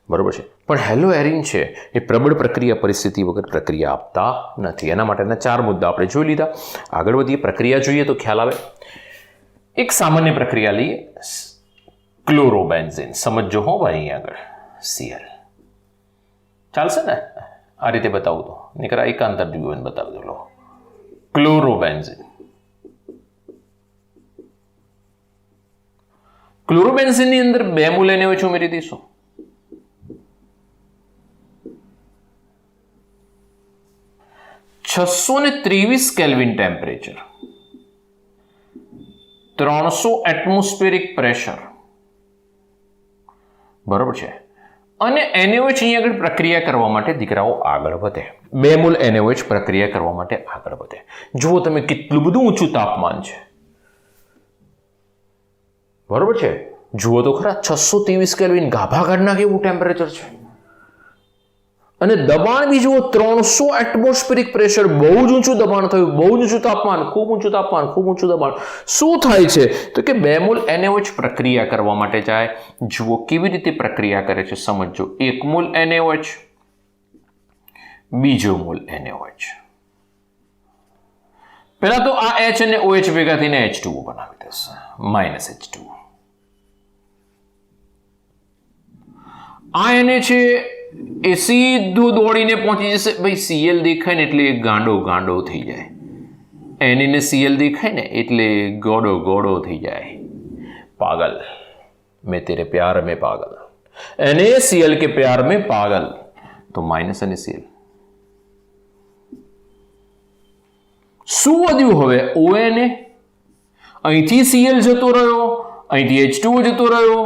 S1: બરોબર છે. પણ હેલો એરિન છે એ પ્રબળ પ્રક્રિયા પરિસ્થિતિ વગર પ્રક્રિયા આપતા નથી. એના માટેના 4 મુદ્દા આપણે જોઈ લીધા. આગળ વધીએ. પ્રક્રિયા જોઈએ તો ખ્યાલ આવે. એક સામાન્ય પ્રક્રિયા લઈએ, ક્લોરોબેન્ઝીન. સમજો હો ભાઈ, અહીં આગળ Cl ચાલશે ને? આ રીતે બતાવું તો નીકળા એકાંતર દ્વિબંધ બતાવી દો. ક્લોરોબેન્ઝીન. ક્લોરોબેન્ઝીનની અંદર 2 મૂલ NaOH ઉમેરી દઈશું. $623 કેલ્વિન ટેમ્પરેચર, 300 એટમોસ્ફેરિક પ્રેશર, બરોબર છે. અને NaOH અહીં આગળ પ્રક્રિયા કરવા માટે દીકરાઓ આગળ વધે. 2 મૂલ NaOH પ્રક્રિયા કરવા માટે આગળ વધે. જુઓ તમે કેટલું બધું ઊંચું તાપમાન છે, બરોબર છે. જુઓ તો ખરા, 623 કેલ્વિન, ગાભા કાઢ નાખે એવું ટેમ્પરેચર છે. અને દબાણ બી જુઓ, 300 એટમોસ્ફેરિક પ્રેશર, બહુ જ ઊંચું દબાણ થયું, બહુ જ ઊંચું તાપમાન, ખૂબ ઊંચું તાપમાન, ખૂબ ઊંચું દબાણ. શું થાય છે તો કે 2 મૂલ NaOH પ્રક્રિયા કરવા માટે જાય. જુઓ કેવી રીતે પ્રક્રિયા કરે છે, સમજો. 1 મૂલ NaOH, બીજો મૂલ NaOH. પહેલા તો આ H અને OH ભેગા થઈને H2O બનાવી દેશે, -H2O. આ એને છે એ સીધું દોડીને પહોંચી જશે. ભાઈ Cl દેખાય ને એટલે ગાંડો થઈ જાય, એને Cl દેખાય ને એટલે ગોડો થઈ જાય. પાગલ, મેં તેરે પ્યાર में पागल, NaCl के प्यार में पागल. तो -NaCl. શું વધ્યું હવે? ONA. અહીંથી Cl જતો રહ્યો, અહીંથી H2O જતો રહ્યો,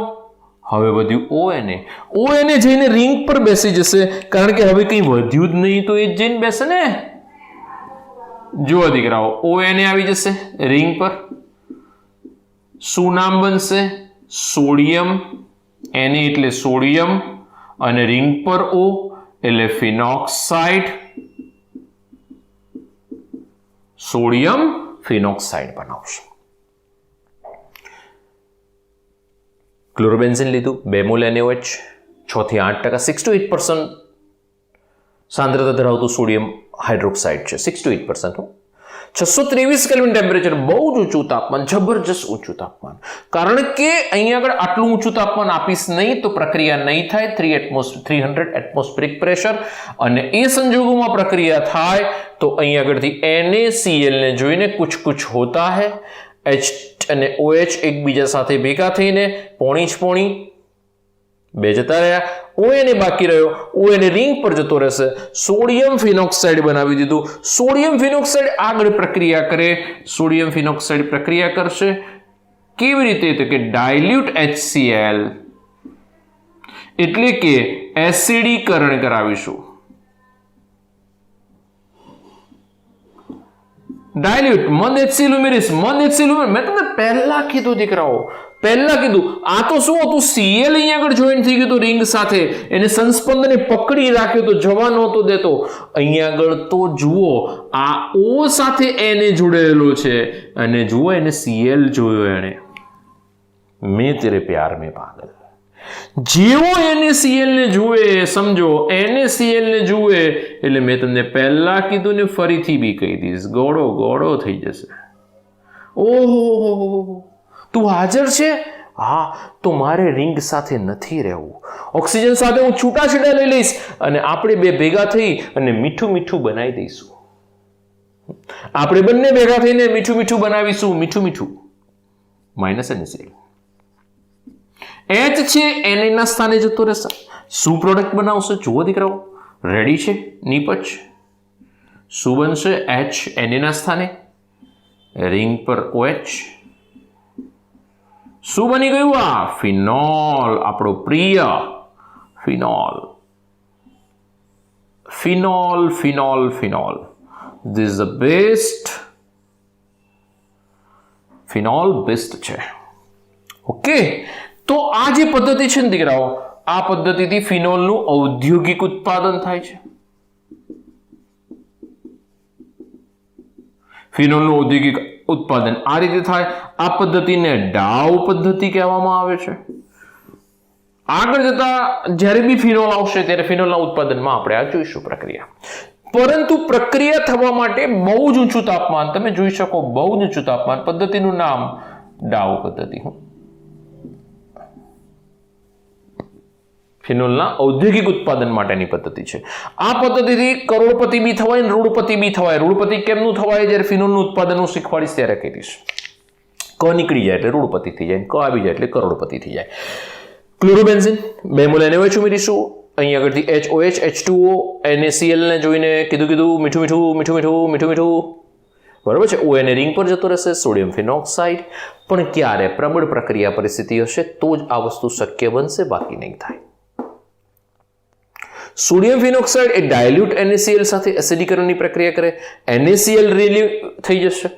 S1: હવે વધ્યું ONA. ONA જઈને રિંગ પર બેસી જશે, કારણ કે હવે કંઈ વધ્યું જ નહીં, તો એ જઈને બેસે ને. જુઓ દીકરાઓ, ONA આવી જશે રિંગ પર. શું નામ બનશે? સોડિયમ. Na એટલે સોડિયમ, અને રિંગ પર O એટલે ફિનોક્સાઇડ. સોડિયમ ફિનોક્સાઇડ બનાવશે. ક્લોરોબેન્ઝિન લીધું, 2 મોલ NaOH, 6 થી 8%, 6 to 8% સાંદ્રતા ધરાવતું સોડિયમ હાઇડ્રોક્સાઇડ છે, 6 to 8%. 623 કેલ્વિન ટેમ્પરેચર, બહુ જ ઊંચું તાપમાન, જબરજસ્ત ઊંચું તાપમાન. કારણ કે અહીંયા આગળ આટલું ઊંચું તાપમાન આપીશ નહીં તો પ્રક્રિયા નહીં થાય. 300 એટમોસ્ફિરિક પ્રેશર, અને એ સંજોગોમાં પ્રક્રિયા થાય તો અહીંયા આગળથી NaCl ને જોઈને કુછ હોતા હૈ, H અને OH એકબીજા સાથે ભેગા થઈને પોણી બે જતા રહ્યા, ONA બાકી રહ્યો, ONA રિંગ પર જતો રહેશે, સોડિયમ ફિનોક્સાઇડ બનાવી દીધું. સોડિયમ ફિનોક્સાઇડ આગળ પ્રક્રિયા કરે, સોડિયમ ફિનોક્સાઇડ પ્રક્રિયા કરશે કેવી રીતે? તો કે ડાયલ્યુટ HCl એટલે કે એસિડીકરણ કરાવીશું. ડાયલ્યુટ મંદ HCl ઉમેરીશ, મેં તમને પહેલા કીધું દીકરાઓ, આ તો શું હતું? Cl અહીંયા આગળ જોઈન્ટ થઈ ગયું તો રિંગ સાથે, એને સંસ્પંદને પકડી રાખ્યો તો જવા નહોતો દેતો. અહીંયા આગળ તો જુઓ, આ O સાથે Na જોડેલો છે, અને જુઓ એને Cl જોયો, એને મેં તેરે પ્યાર મેં પાગલ. જેવો NaCl ને જુએ, સમજો NaCl ને જુએ એટલે મેં તમને પહેલા કીધું ને ફરીથી બી કહી દઈશ, ગોળો થઈ જશે. ઓહો, તું હાજર છે? હા, તો મારે રિંગ સાથે નથી રહેવું, ઓક્સિજન સાથે હું છૂટાછેડા લઈ લઈશ, અને આપણે બે ભેગા થઈ અને મીઠું બનાવી દઈશું. આપણે બંને ભેગા થઈને મીઠું બનાવીશું, મીઠું NaCl. H છે Na ના સ્થાને જતો રહેશે. શું પ્રોડક્ટ બનાવશે? જુઓ દીકરાઓ, રેડી છે? નીપજ શું બનશે? H Na ના સ્થાને, રિંગ પર OH. શું બની ગયું? આ ફિનોલ, આપણો પ્રિય phenol. This is the best. Phenol best છે. ઓકે, તો આ જે પદ્ધતિ છે ને દીકરાઓ, આ પદ્ધતિથી ફિનોલનું ઔદ્યોગિક ઉત્પાદન થાય છે. ફિનોલનું ઔદ્યોગિક ઉત્પાદન આ રીતે થાય. આ પદ્ધતિને ડાઉ પદ્ધતિ કહેવામાં આવે છે. આગળ જતા જ્યારે બી ફિનોલ આવશે ત્યારે ફિનોલના ઉત્પાદનમાં આપણે આ જોઈશું પ્રક્રિયા. પરંતુ પ્રક્રિયા થવા માટે બહુ જ ઊંચું તાપમાન, તમે જોઈ શકો, બહુ જ ઊંચું તાપમાન. પદ્ધતિનું નામ ડાઉ પદ્ધતિ. ફિનોલના ઔદ્યોગિક ઉત્પાદન માટેની પદ્ધતિ છે. આ પદ્ધતિથી કરોડપતિ બી થવાય ને રૂડપતિ બી થવાય. રૂડપતિ કેમનું થવાય? જ્યારે ફિનોલનું ઉત્પાદન હું શીખવાડીશ ત્યારે કહીશ. ક નીકળી જાય એટલે રૂડપતિ થઈ જાય, ક આવી જાય એટલે કરોડપતિ થઈ જાય. ક્લોરોબેન્ઝિન, 2 મોલ NaOH ઉમેરીશું. અહીં આગળથી HOH, H2O, NaCl ને જોઈને કીધું મીઠું. બરાબર છે? ONA રિંગ પર જતો રહેશે, સોડિયમ ફિનોક્સાઇડ. પણ ક્યારે? પ્રબળ પ્રક્રિયા પરિસ્થિતિ હશે તો જ આ વસ્તુ શક્ય બનશે, બાકી નહીં થાય. સોડિયમ ફિનોક્સાઇડ એ ડાયલ્યુટ NaCl સાથે એસિડીકરણની પ્રક્રિયા કરે, NaCl રિલીવ થઈ જશે,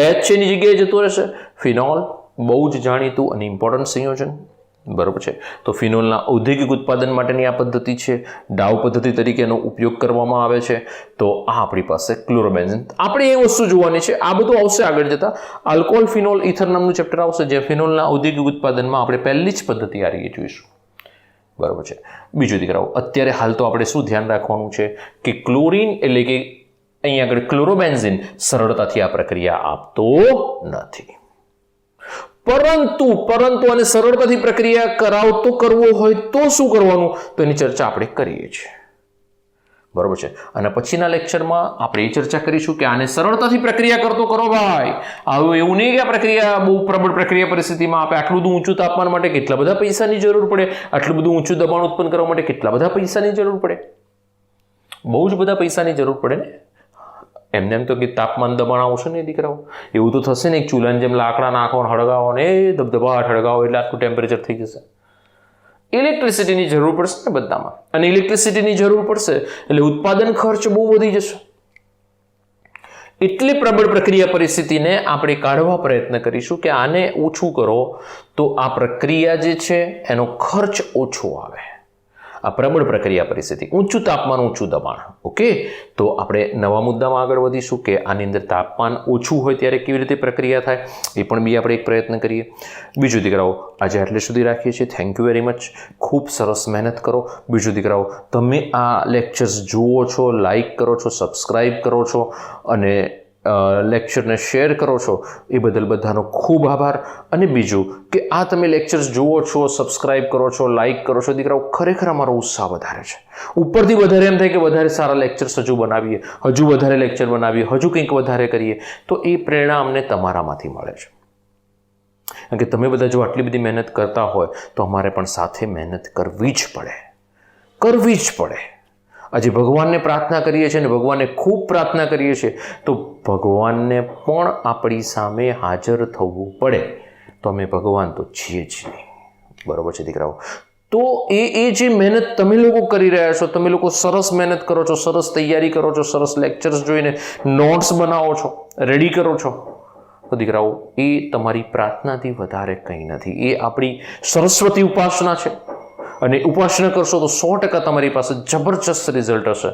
S1: H એની જગ્યાએ જતો રહેશે. ફિનોલ બહુ જ જાણીતું અને ઇમ્પોર્ટન્ટ સંયોજન. બરોબર છે? તો ફિનોલના ઔદ્યોગિક ઉત્પાદન માટેની આ પદ્ધતિ છે. ડાઉ પદ્ધતિ તરીકે એનો ઉપયોગ કરવામાં આવે છે. તો આ આપણી પાસે ક્લોરોબેન્ઝિન. આપણે એ વસ્તુ જોવાની છે, આ બધું આવશે આગળ જતા. આલ્કોહોલ, ફિનોલ, ઇથર નામનું ચેપ્ટર આવશે, જે ફિનોલના ઔદ્યોગિક ઉત્પાદનમાં આપણે પહેલી જ પદ્ધતિ આ રીતે જોઈશું. બરાબર છે? બીજું દીકરાઓ, અત્યારે હાલ તો આપણે શું ધ્યાન રાખવાનું છે કે ક્લોરીન એટલે કે અહીંયા આગળ ક્લોરોબેન્ઝિન સરળતાથી આ પ્રક્રિયા આપતો નથી. પરંતુ આને સરળતાથી પ્રક્રિયા કરાવતો કરવો હોય તો શું કરવાનું? તો એની ચર્ચા આપણે કરીએ છીએ. બરોબર છે? અને પછીના લેક્ચરમાં આપણે એ ચર્ચા કરીશું કે આને સરળતાથી પ્રક્રિયા કરતો કરો ભાઈ. આવું એવું નહીં કે આ પ્રક્રિયા બહુ પ્રબળ પ્રક્રિયા પરિસ્થિતિમાં આપણે આટલું બધું ઊંચું તાપમાન માટે કેટલા બધા પૈસાની જરૂર પડે, આટલું બધું ઊંચું દબાણ ઉત્પન્ન કરવા માટે કેટલા બધા પૈસાની જરૂર પડે. બહુ જ બધા પૈસાની જરૂર પડે ને. એમ તો કે તાપમાન દબાણ આવશે ને દીકરાઓ, એવું તો થશે ને એક ચૂલાની જેમ લાકડા નાખો, હળગાવો ને ધબધબાટ હળગાવો એટલે આટલું ટેમ્પરેચર થઈ જશે. ઇલેક્ટ્રિસિટીની જરૂર પડશે ને બધામાં, અને ઇલેક્ટ્રિસિટીની જરૂર પડશે એટલે ઉત્પાદન ખર્ચ બહુ વધી જશે. એટલી પ્રબળ પ્રક્રિયા પરિસ્થિતિને આપણે કાઢવા પ્રયત્ન કરીશું કે આને ઓછું કરો તો આ પ્રક્રિયા જે છે એનો ખર્ચ ઓછો આવે. આ પ્રબળ પ્રક્રિયા પરિસ્થિતિ, ઊંચું તાપમાન ઊંચું દબાણ. ઓકે, તો આપણે નવા મુદ્દામાં આગળ વધીશું કે આની અંદર તાપમાન ઓછું હોય ત્યારે કેવી રીતે પ્રક્રિયા થાય, એ પણ બી આપણે એક પ્રયત્ન કરીએ. બીજું દીકરાઓ, આજે આટલે સુધી રાખીએ છીએ. Thank you very much. ખૂબ સરસ મહેનત કરો. બીજું દીકરાઓ, તમે આ લેક્ચર્સ જુઓ છો, લાઈક કરો છો, સબસ્ક્રાઈબ કરો છો અને લેક્ચરને શેર કરો છો, એ બદલ બધાનો ખૂબ આભાર. અને બીજું કે આ તમે લેક્ચર્સ જુઓ છો, સબસ્ક્રાઈબ કરો છો, લાઈક કરો છો, દીકરાઓ ખરેખર અમારો ઉત્સાહ વધારે છે. ઉપરથી વધારે એમ થાય કે વધારે સારા લેક્ચર્સ હજુ બનાવીએ, હજુ વધારે લેક્ચર બનાવીએ, હજુ કંઈક વધારે કરીએ. તો એ પ્રેરણા અમને તમારામાંથી મળે છે. કારણ કે તમે બધા જો આટલી બધી મહેનત કરતા હોય તો અમારે પણ સાથે મહેનત કરવી જ પડે. આજે ભગવાનને પ્રાર્થના કરીએ છીએ અને ભગવાનને ખૂબ પ્રાર્થના કરીએ છીએ તો ભગવાનને પણ આપણી સામે હાજર થવું પડે. તો અમે ભગવાન તો છીએ જ નહીં. બરાબર છે દીકરાઓ? તો એ જે મહેનત તમે લોકો કરી રહ્યા છો, તમે લોકો સરસ મહેનત કરો છો, સરસ તૈયારી કરો છો, સરસ લેક્ચર્સ જોઈને નોટ્સ બનાવો છો, રેડી કરો છો, તો દીકરાઓ એ તમારી પ્રાર્થનાથી વધારે કંઈ નથી. એ આપણી સરસ્વતી ઉપાસના છે. અને ઉપાસના કરશો તો 100% તમારી પાસે જબરજસ્ત રિઝલ્ટ હશે.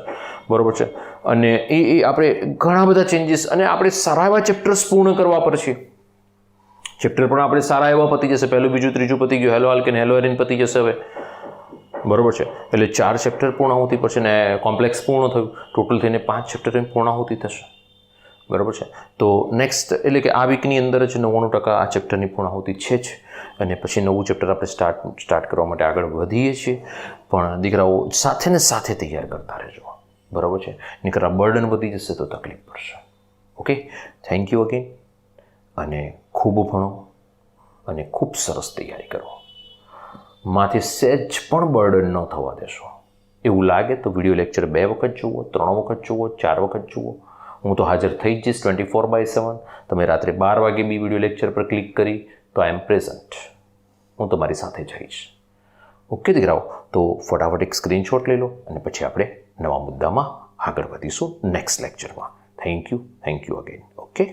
S1: બરાબર છે? અને એ આપણે ઘણા બધા ચેન્જીસ, અને આપણે સારા એવા ચેપ્ટર્સ પૂર્ણ કરવા પડશે. ચેપ્ટર પણ આપણે સારા એવા પતી જશે. પહેલું, બીજું, ત્રીજું પતી ગયું. હેલો આલ્કેન, હેલો એરિન પતી જશે હવે. બરાબર છે? એટલે 4 ચેપ્ટર પૂર્ણાહુતિ પડશે ને કોમ્પ્લેક્સ પૂર્ણ થયું. ટોટલ થઈને 5 ચેપ્ટરની પૂર્ણાહુતિ થશે. બરાબર છે? તો નેક્સ્ટ એટલે કે આ વીકની અંદર જ 99% આ ચેપ્ટરની પૂર્ણાહુતિ છે જ. અને પછી નવું ચેપ્ટર આપણે સ્ટાર્ટ કરવા માટે આગળ વધીએ છીએ. પણ દીકરાઓ સાથે ને સાથે તૈયાર કરતા રહેજો. બરાબર છે? નહીંતર આ બર્ડન વધી જશે તો તકલીફ પડશે. Okay, thank you again. અને ખૂબ ભણો અને ખૂબ સરસ તૈયારી કરો. માથે સહેજ પણ બર્ડન ન થવા દેશો. એવું લાગે તો વિડીયો લેક્ચર 2 વખત જુઓ, 3 વખત જુઓ, 4 વખત જુઓ. હું તો હાજર થઈ જ જઈશ 24/7. તમે રાત્રે 12 વાગે બી વિડીયો લેક્ચર પર ક્લિક કરી તો આઈ એમ પ્રેઝન્ટ. હું તમારી સાથે જઈશ. ઓકે દીકરાઓ, તો ફટાફટ એક સ્ક્રીનશોટ લઈ લો અને પછી આપણે નવા મુદ્દામાં આગળ વધીશું નેક્સ્ટ લેક્ચરમાં. Thank you again. ઓકે.